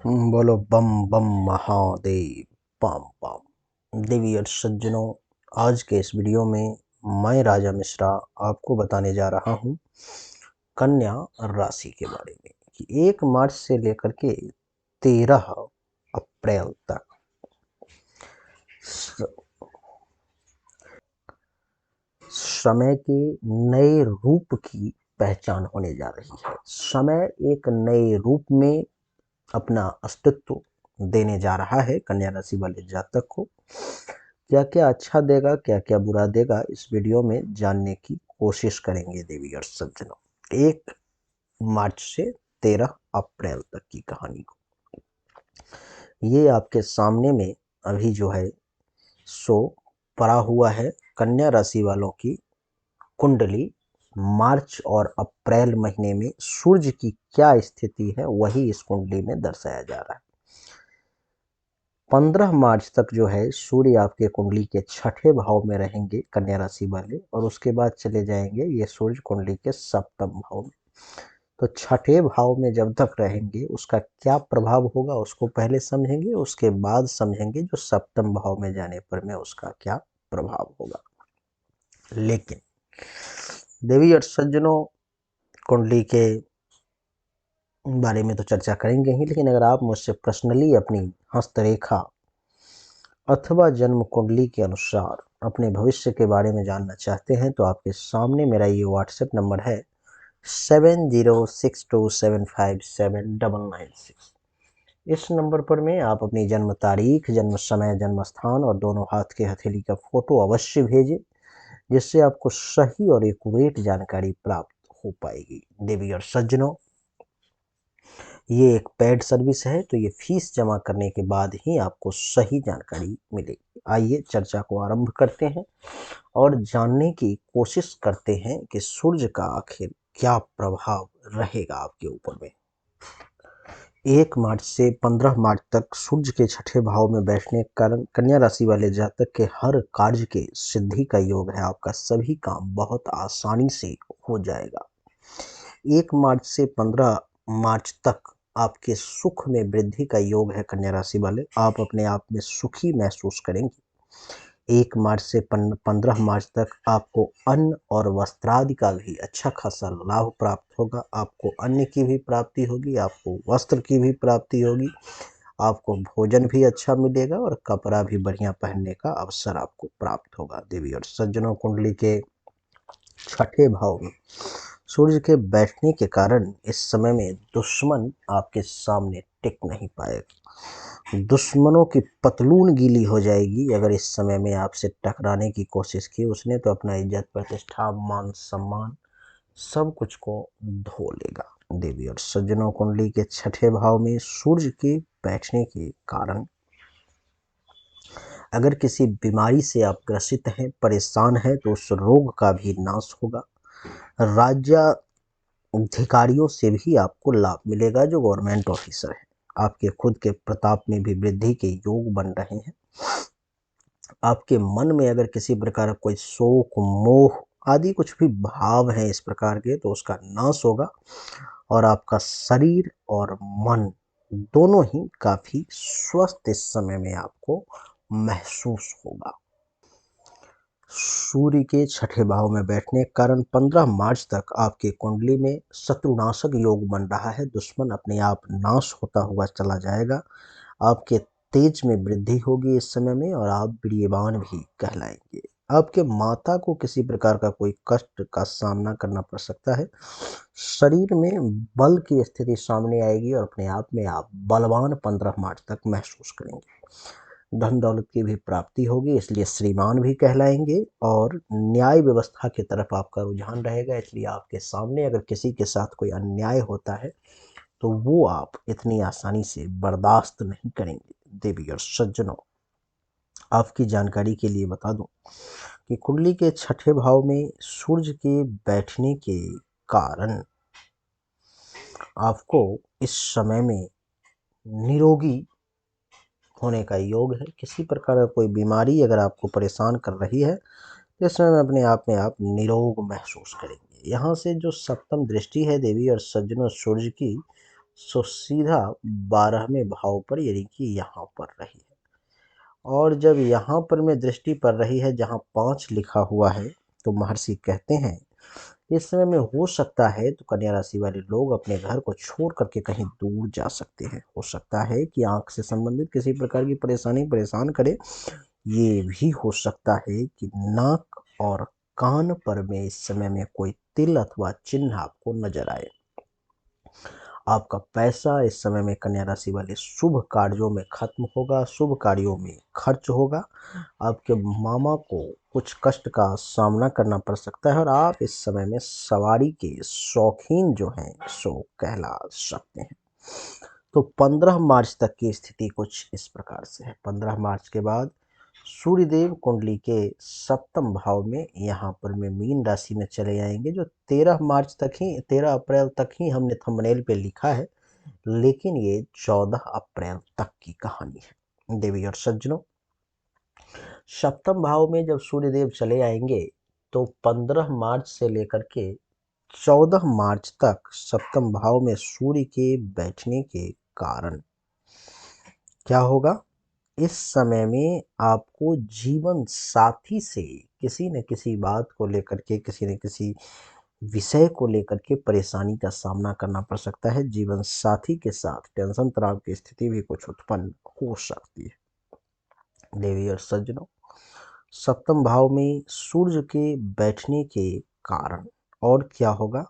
बोलो बम बम Mahadev palm palm. देवी और सज्जनों, आज के इस वीडियो में मैं राजा मिश्रा आपको बताने जा रहा हूँ कन्या राशि के बारे में कि 1 मार्च से लेकर के 13 अप्रैल तक स- समय के नए रूप की पहचान होने जा रही है। समय एक नए रूप में अपना अस्तित्व देने जा रहा है कन्या राशि वाले जातक को। क्या क्या अच्छा देगा, क्या क्या बुरा देगा, इस वीडियो में जानने की कोशिश करेंगे देवी और सज्जनों। 1 मार्च से 13 अप्रैल तक की कहानी को ये आपके सामने में अभी जो है सो पड़ा हुआ है। कन्या राशि वालों की कुंडली मार्च और अप्रैल महीने में सूर्य की क्या स्थिति है वही इस कुंडली में दर्शाया जा रहा है। 15 मार्च तक जो है सूर्य आपके कुंडली के छठे भाव में रहेंगे कन्या राशि वाले, और उसके बाद चले जाएंगे ये सूर्य कुंडली के सप्तम भाव में। तो छठे भाव में जब तक रहेंगे उसका क्या प्रभाव होगा उसको पहले समझेंगे, उसके बाद समझेंगे जो सप्तम भाव में जाने पर में उसका क्या प्रभाव होगा। लेकिन देवी और सज्जनों, कुंडली के बारे में तो चर्चा करेंगे ही, लेकिन अगर आप मुझसे पर्सनली अपनी हस्तरेखा अथवा जन्म कुंडली के अनुसार अपने भविष्य के बारे में जानना चाहते हैं तो आपके सामने मेरा ये व्हाट्सएप नंबर है 7062757996। इस नंबर पर में आप अपनी जन्म तारीख, जन्म समय, जन्म स्थान और दोनों हाथ के हथेली का फोटो अवश्य भेजें, जिससे आपको सही और एक्यूरेट जानकारी प्राप्त हो पाएगी। देवी और सज्जनों, ये एक पेड सर्विस है, तो ये फीस जमा करने के बाद ही आपको सही जानकारी मिलेगी। आइए चर्चा को आरंभ करते हैं और जानने की कोशिश करते हैं कि सूर्य का आखिर क्या प्रभाव रहेगा आपके ऊपर में। 1 मार्च से 15 मार्च तक सूर्य के छठे भाव में बैठने के कारण कन्या राशि वाले जातक के हर कार्य के सिद्धि का योग है। आपका सभी काम बहुत आसानी से हो जाएगा। 1 मार्च से 15 मार्च तक आपके सुख में वृद्धि का योग है कन्या राशि वाले। आप अपने आप में सुखी महसूस करेंगे। 1 मार्च से 15 मार्च तक आपको अन्न और वस्त्रादि का भी अच्छा खासा लाभ प्राप्त होगा। आपको अन्न की भी प्राप्ति होगी, आपको वस्त्र की भी प्राप्ति होगी, आपको भोजन भी अच्छा मिलेगा और कपड़ा भी बढ़िया पहनने का अवसर आपको प्राप्त होगा। देवी और सज्जनों, कुंडली के छठे भाव में सूर्य के बैठने के कारण इस समय में दुश्मन आपके सामने टिक नहीं पाएगा। दुश्मनों की पतलून गीली हो जाएगी अगर इस समय में आपसे टकराने की कोशिश की उसने, तो अपना इज्जत, प्रतिष्ठा, मान सम्मान सब कुछ को धो लेगा। देवी और सज्जनों, कुंडली के छठे भाव में सूर्य के बैठने के कारण अगर किसी बीमारी से आप ग्रसित हैं, परेशान हैं, तो उस रोग का भी नाश होगा। राज्याधिकारियों से भी आपको लाभ मिलेगा जो गवर्नमेंट ऑफिसर है। आपके खुद के प्रताप में भी वृद्धि के योग बन रहे हैं। आपके मन में अगर किसी प्रकार का कोई शोक, मोह आदि कुछ भी भाव हैं इस प्रकार के, तो उसका नाश होगा और आपका शरीर और मन दोनों ही काफी स्वस्थ इस समय में आपको महसूस होगा। सूर्य के छठे भाव में बैठने के कारण 15 मार्च तक आपकी कुंडली में शत्रुनाशक योग बन रहा है। दुश्मन अपने आप नाश होता हुआ चला जाएगा। आपके तेज में वृद्धि होगी इस समय में और आप वीर्यवान भी कहलाएंगे। आपके माता को किसी प्रकार का कोई कष्ट का सामना करना पड़ सकता है। शरीर में बल की स्थिति सामने आएगी और अपने आप में आप बलवान 15 मार्च तक महसूस करेंगे। धन दौलत की भी प्राप्ति होगी, इसलिए श्रीमान भी कहलाएंगे और न्याय व्यवस्था की तरफ आपका रुझान रहेगा। इसलिए आपके सामने अगर किसी के साथ कोई अन्याय होता है तो वो आप इतनी आसानी से बर्दाश्त नहीं करेंगे। देवी और सज्जनों, आपकी जानकारी के लिए बता दूं कि कुंडली के छठे भाव में सूर्य के बैठने के कारण आपको इस समय में निरोगी होने का योग है। किसी प्रकार का कोई बीमारी अगर आपको परेशान कर रही है तो इस समय में अपने आप में आप निरोग महसूस करेंगे। यहाँ से जो सप्तम दृष्टि है देवी और सज्जनों सूर्य की, सो सीधा 12वें भाव पर यानी कि यहाँ पर रही है। और जब यहाँ पर में दृष्टि पड़ रही है जहाँ 5 लिखा हुआ है, तो महर्षि कहते हैं इस समय में हो सकता है तो कन्या राशि वाले लोग अपने घर को छोड़ करके कहीं दूर जा सकते हैं। हो सकता है कि आंख से संबंधित किसी प्रकार की परेशानी परेशान करे। ये भी हो सकता है कि नाक और कान पर में इस समय में कोई तिल अथवा चिन्ह आपको नजर आए। आपका पैसा इस समय में कन्या राशि वाले शुभ कार्यों में खत्म होगा, शुभ कार्यों में खर्च होगा। आपके मामा को कुछ कष्ट का सामना करना पड़ सकता है और आप इस समय में सवारी के शौकीन जो हैं सो कहला सकते हैं। तो 15 मार्च तक की स्थिति कुछ इस प्रकार से है। 15 मार्च के बाद सूर्यदेव कुंडली के सप्तम भाव में यहाँ पर में मीन राशि में चले जाएंगे, जो 13 मार्च तक ही 13 अप्रैल तक ही हमने थंबनेल पे लिखा है, लेकिन ये 14 अप्रैल तक की कहानी है। देवी और सज्जनों, सप्तम भाव में जब सूर्यदेव चले आएंगे तो 15 मार्च से लेकर के 14 मार्च तक सप्तम भाव में सूर्य के बैठने के कारण क्या होगा। इस समय में आपको जीवन साथी से किसी न किसी बात को लेकर के, किसी न किसी विषय को लेकर के परेशानी का सामना करना पड़ सकता है। जीवन साथी के साथ टेंशन तनाव की स्थिति भी कुछ उत्पन्न हो सकती है। देवी और सज्जनों, सप्तम भाव में सूर्य के बैठने के कारण और क्या होगा,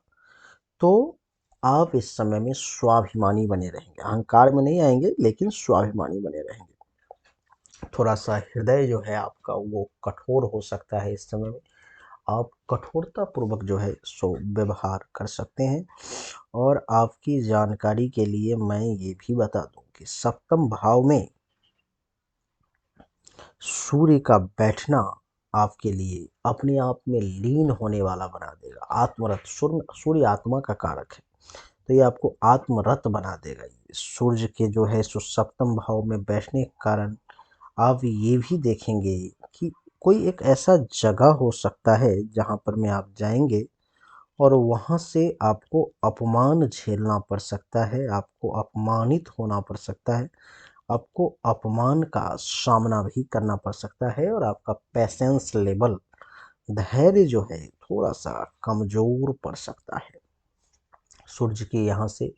तो आप इस समय में स्वाभिमानी बने रहेंगे। अहंकार में नहीं आएंगे, लेकिन स्वाभिमानी बने रहेंगे। थोड़ा सा हृदय जो है आपका वो कठोर हो सकता है। इस समय में आप कठोरता पूर्वक जो है सो व्यवहार कर सकते हैं। और आपकी जानकारी के लिए मैं ये भी बता दूं कि सप्तम भाव में सूर्य का बैठना आपके लिए अपने आप में लीन होने वाला बना देगा। आत्मरत, सूर्य आत्मा का कारक है, तो ये आपको आत्मरत बना देगा। सूर्य के जो है सो सप्तम भाव में बैठने के कारण आप ये भी देखेंगे कि कोई एक ऐसा जगह हो सकता है जहाँ पर में आप जाएंगे और वहाँ से आपको अपमान झेलना पड़ सकता है, आपको अपमानित होना पड़ सकता है, आपको अपमान का सामना भी करना पड़ सकता है और आपका पेशेंस लेवल, धैर्य जो है थोड़ा सा कमजोर पड़ सकता है। सूर्य की यहाँ से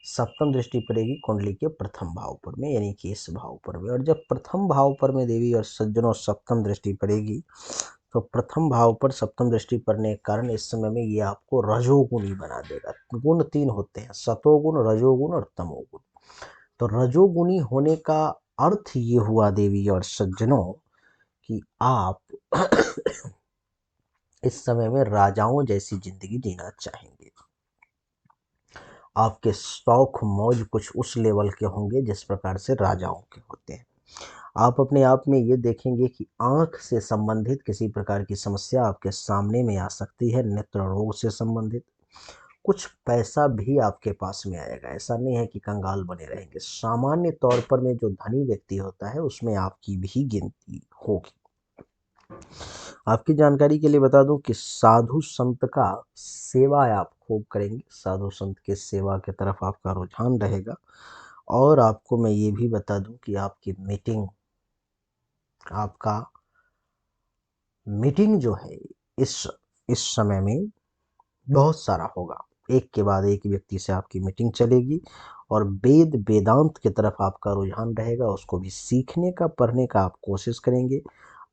सप्तम दृष्टि पड़ेगी कुंडली के प्रथम भाव पर में, यानी कि इस भाव पर में। और जब प्रथम भाव पर में देवी और सज्जनों सप्तम दृष्टि पड़ेगी, तो प्रथम भाव पर सप्तम दृष्टि पड़ने के कारण इस समय में ये आपको रजोगुणी बना देगा। गुण 3 होते हैं, सतोगुण, रजोगुण और तमोगुण। तो रजोगुणी होने का अर्थ ये हुआ देवी और सज्जनों कि आप इस समय में राजाओं जैसी जिंदगी जीना चाहेंगे। आपके शौक मौज कुछ उस लेवल के होंगे जिस प्रकार से राजाओं के होते हैं। आप अपने आप में ये देखेंगे कि आंख से संबंधित किसी प्रकार की समस्या आपके सामने में आ सकती है, नेत्र रोग से संबंधित। कुछ पैसा भी आपके पास में आएगा, ऐसा नहीं है कि कंगाल बने रहेंगे। सामान्य तौर पर में जो धनी व्यक्ति होता है उसमें आपकी भी गिनती होगी। आपकी जानकारी के लिए बता दूं कि साधु संत का सेवा आप खूब करेंगे। साधु संत के सेवा की तरफ आपका रुझान रहेगा। और आपको मैं ये भी बता दूं कि आपकी मीटिंग जो है इस इस समय में बहुत सारा होगा। एक के बाद एक व्यक्ति से आपकी मीटिंग चलेगी और वेद वेदांत की तरफ आपका रुझान रहेगा। उसको भी सीखने का, पढ़ने का आप कोशिश करेंगे।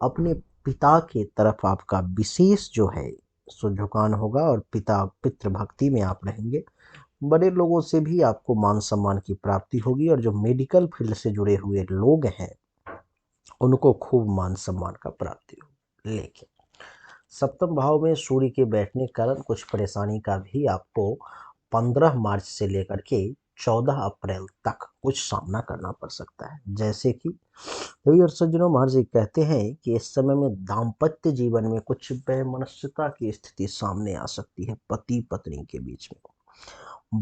अपने पिता की तरफ आपका विशेष जो है सो झुकान होगा और पितृ भक्ति में आप रहेंगे। बड़े लोगों से भी आपको मान सम्मान की प्राप्ति होगी और जो मेडिकल फील्ड से जुड़े हुए लोग हैं उनको खूब मान सम्मान का प्राप्ति होगी। लेकिन सप्तम भाव में सूर्य के बैठने के कारण कुछ परेशानी का भी आपको 15 मार्च से लेकर के 14 अप्रैल तक कुछ सामना करना पड़ सकता है। जैसे कि रवि और सज्जनों, महर्षि कहते हैं कि इस समय में दाम्पत्य जीवन में कुछ वैमनस्यता की स्थिति सामने आ सकती है। पति पत्नी के बीच में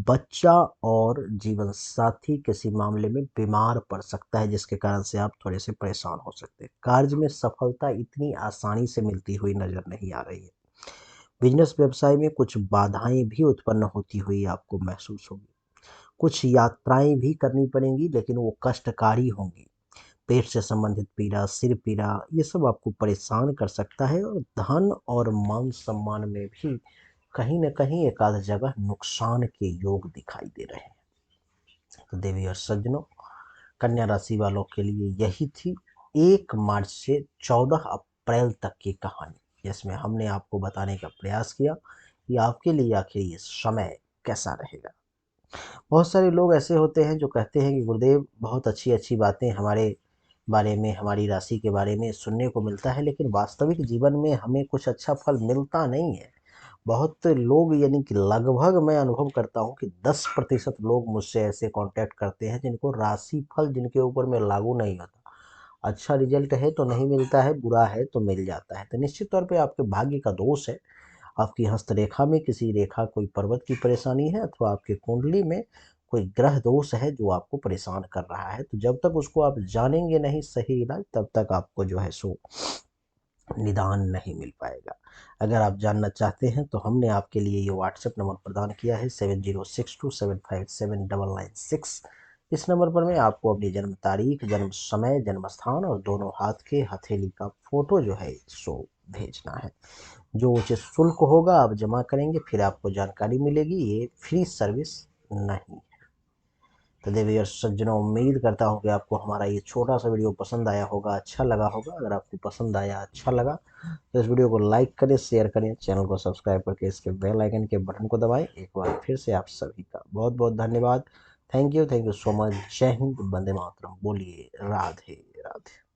बच्चा और जीवन साथी किसी मामले में बीमार पड़ सकता है, जिसके कारण से आप थोड़े से परेशान हो सकते हैं। कार्य में सफलता इतनी आसानी से मिलती हुई नजर नहीं आ रही है। बिजनेस व्यवसाय में कुछ बाधाएं भी उत्पन्न होती हुई आपको महसूस होगी। कुछ यात्राएं भी करनी पड़ेंगी, लेकिन वो कष्टकारी होंगी। पेट से संबंधित पीड़ा, सिर पीड़ा, ये सब आपको परेशान कर सकता है और धन और मान सम्मान में भी कहीं न कहीं एक आध जगह नुकसान के योग दिखाई दे रहे हैं। तो देवी और सज्जनों, कन्या राशि वालों के लिए यही थी 1 मार्च से 14 अप्रैल तक की कहानी, जिसमें हमने आपको बताने का प्रयास किया कि आपके लिए आखिर ये समय कैसा रहेगा। बहुत सारे लोग ऐसे होते हैं जो कहते हैं कि गुरुदेव, बहुत अच्छी अच्छी बातें हमारे बारे में, हमारी राशि के बारे में सुनने को मिलता है, लेकिन वास्तविक जीवन में हमें कुछ अच्छा फल मिलता नहीं है। बहुत लोग, यानी कि लगभग मैं अनुभव करता हूँ कि 10% लोग मुझसे ऐसे कांटेक्ट करते हैं जिनको राशि फल जिनके ऊपर में लागू नहीं होता। अच्छा रिजल्ट है तो नहीं मिलता है, बुरा है तो मिल जाता है। तो निश्चित तौर पे आपके भाग्य का दोष है। आपकी हस्तरेखा में किसी रेखा, कोई पर्वत की परेशानी है, अथवा आपकी कुंडली में कोई ग्रह दोष है जो आपको परेशान कर रहा है। तो जब तक उसको आप जानेंगे नहीं सही इलाज, तब तक आपको जो है सो निदान नहीं मिल पाएगा। अगर आप जानना चाहते हैं तो हमने आपके लिए ये व्हाट्सएप नंबर प्रदान किया है 7062757996। इस नंबर पर मैं आपको अपनी जन्म तारीख, जन्म समय, जन्म स्थान और दोनों हाथ के हथेली का फोटो जो है सो भेजना है। जो उचित शुल्क होगा आप जमा करेंगे, फिर आपको जानकारी मिलेगी। ये फ्री सर्विस नहीं। तो देवी और सज्जनों, उम्मीद करता हूँ कि आपको हमारा ये छोटा सा वीडियो पसंद आया होगा, अच्छा लगा होगा। अगर आपको पसंद आया, अच्छा लगा, तो इस वीडियो को लाइक करें, शेयर करें, चैनल को सब्सक्राइब करके इसके बेल आइकन के बटन को दबाएं। एक बार फिर से आप सभी का बहुत बहुत धन्यवाद। Thank you so much. जय हिंद, वंदे मातरम। बोलिए राधे राधे।